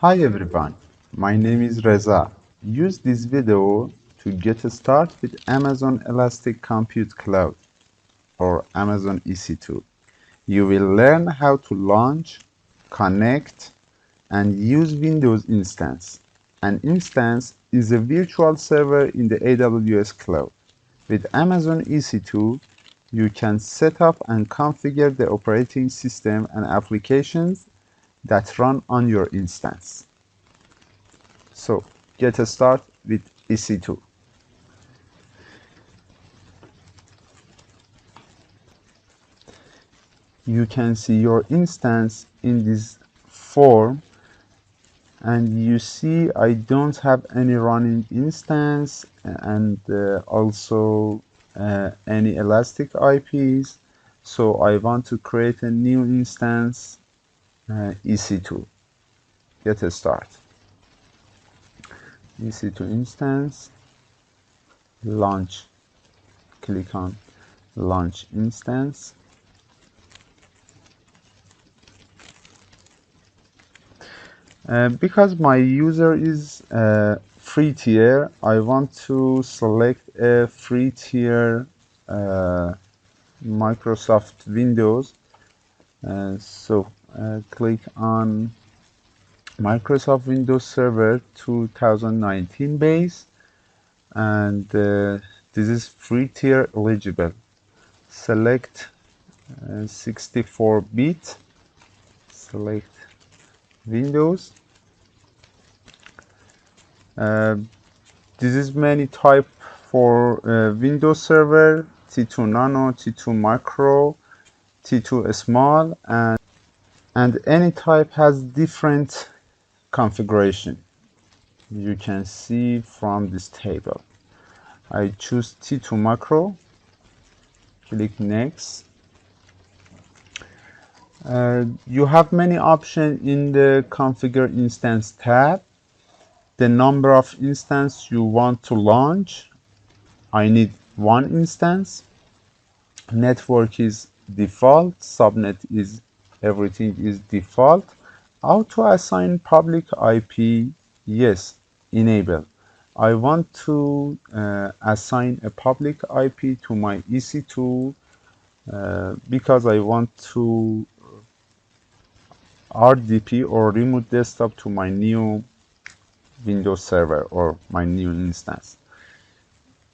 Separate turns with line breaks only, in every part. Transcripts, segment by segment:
Hi everyone, my name is Reza. Use this video to get started with Amazon Elastic Compute Cloud or Amazon EC2. You will learn how to launch, connect, and use Windows instance. An instance is a virtual server in the AWS cloud. With Amazon EC2, you can set up and configure the operating system and applications that run on your instance. So get started with EC2. You can see your instance in this form, and you see I don't have any running instance and also any elastic IPs. So I want to create a new instance, EC2. Get a start. EC2 instance, launch. Click on launch instance. Because my user is free tier, I want to select a free tier Microsoft Windows. Click on Microsoft Windows Server 2019 base, and this is free tier eligible. Select 64-bit, select Windows. This is many type for Windows Server: T2 Nano, T2 Micro, T2 Small, and any type has different configuration. You can see from this table. I choose T2 Macro, click Next. You have many options in the Configure Instance tab. The number of instances you want to launch. I need one instance. Network is default. Subnet is everything is default. Auto assign public IP, yes, enable. I want to assign a public IP to my EC2 because I want to RDP or remote desktop to my new Windows server or my new instance,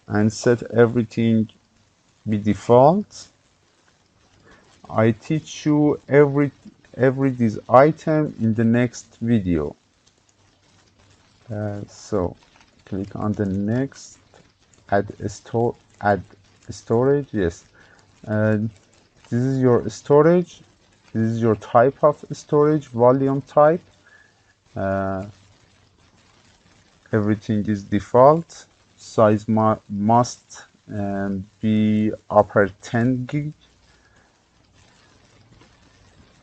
and set everything be default. I teach you every this item in the next video. So click on the next, add storage. Yes, this is your storage. This is your type of storage, volume type. Everything is default. Size must be upper 10 gig.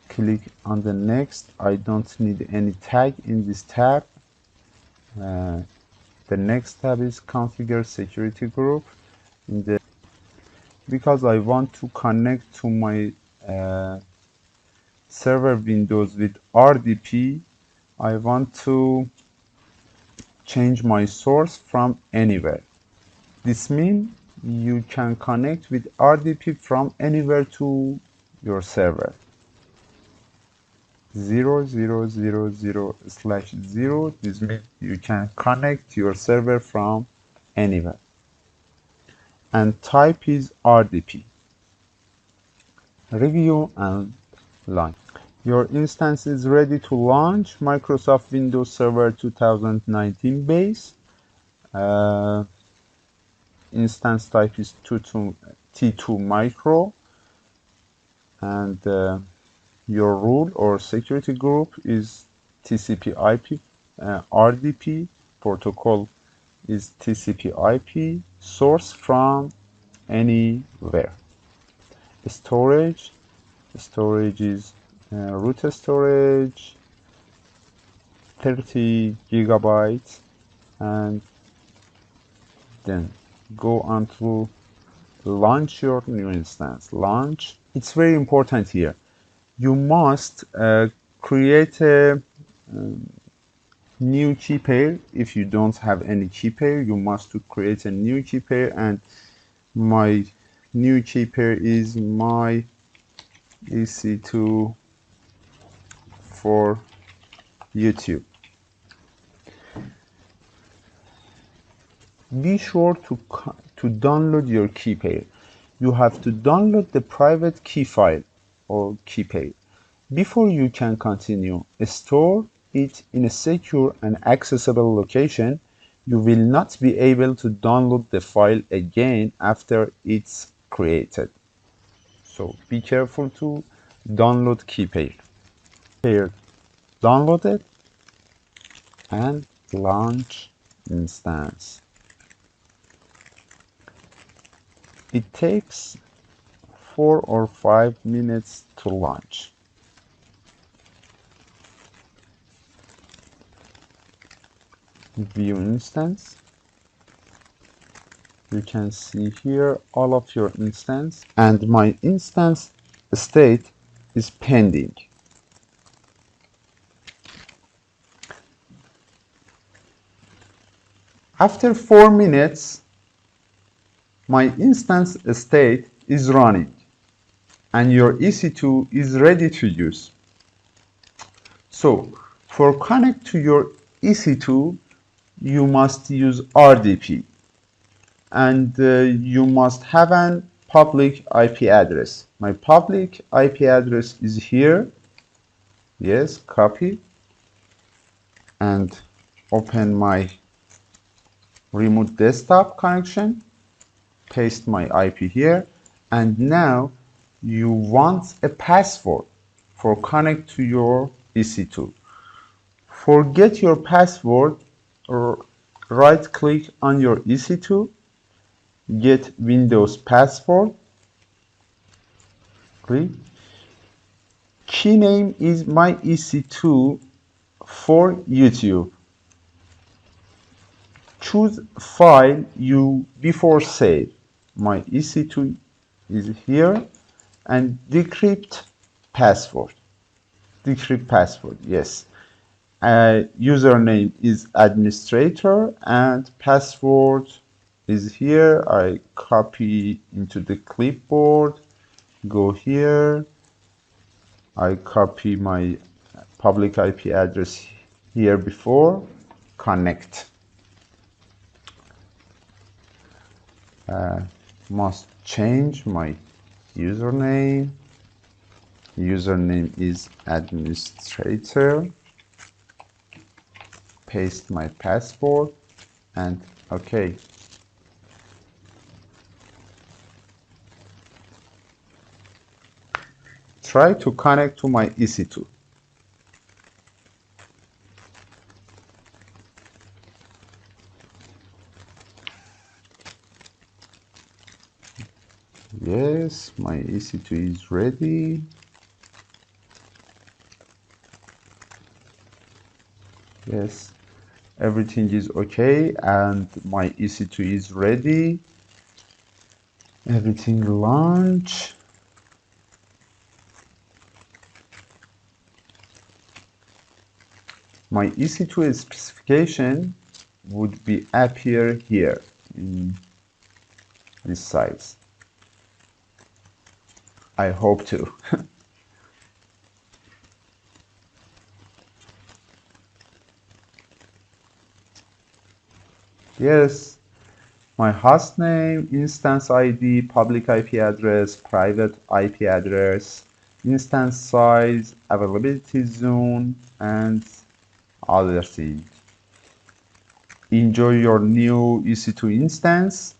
Click on the next. I don't need any tag in this tab. The next tab is configure security group. Because I want to connect to my server Windows with RDP, I want to change my source from anywhere. This means you can connect with RDP from anywhere to your server. 0000/0. This means you can connect your server from anywhere. And type is RDP. Review and launch. Your instance is ready to launch Microsoft Windows Server 2019 base. Instance type is T2 Micro, and your rule or security group is TCP/IP. RDP protocol is TCP/IP. Source from anywhere. Storage is root storage 30 gigabytes, and then go on to launch your new instance. Launch. It's very important here. You must create a new key pair. If you don't have any key pair, you must to create a new key pair, and my new key pair is my EC2 for YouTube. Be sure to download your key pair. You have to download the private key file or key pair before you can continue. Store it in a secure and accessible location. You will not be able to download the file again after it's created. So be careful to download key pair. Download it and launch instance. It takes 4 or 5 minutes to launch. View instance. You can see here all of your instance, and my instance state is pending. After 4 minutes, my instance state is running and your EC2 is ready to use. So for connect to your EC2, you must use RDP, and you must have an public IP address. My public IP address is here. Yes, copy and open my remote desktop connection, paste my IP here, and now you want a password for connect to your EC2. Forget your password, or right click on your EC2, get Windows password, click. Key name is my EC2 for YouTube. Choose file you before save. My EC2 is here, and decrypt password. Decrypt password, yes. Username is administrator and password is here. I copy into the clipboard, go here. I copy my public IP address here before, connect. Must change my username. Username is administrator. Paste my password and OK. Try to connect to my EC2. Yes, my EC2 is ready. Yes, everything is okay, and my EC2 is ready. Everything launch. My EC2 specification would be appear here in this size. I hope to. Yes, my host name, instance ID, public IP address, private IP address, instance size, availability zone, and other things. Enjoy your new EC2 instance.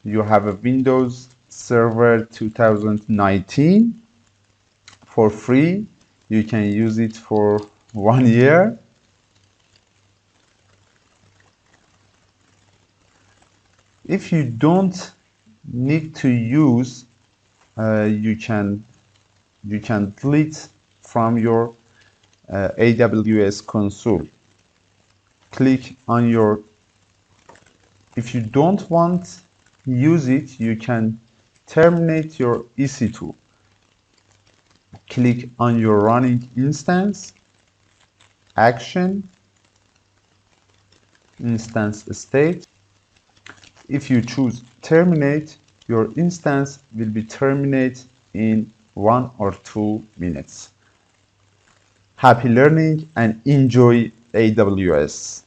You have a Windows Server 2019 for free. You can use it for 1 year. If you don't need to use, you can delete from your AWS console. Click on your, if you don't want use it, you can terminate your EC2. Click on your running instance, action, instance state. If you choose terminate, your instance will be terminated in 1 or 2 minutes. Happy learning and enjoy AWS.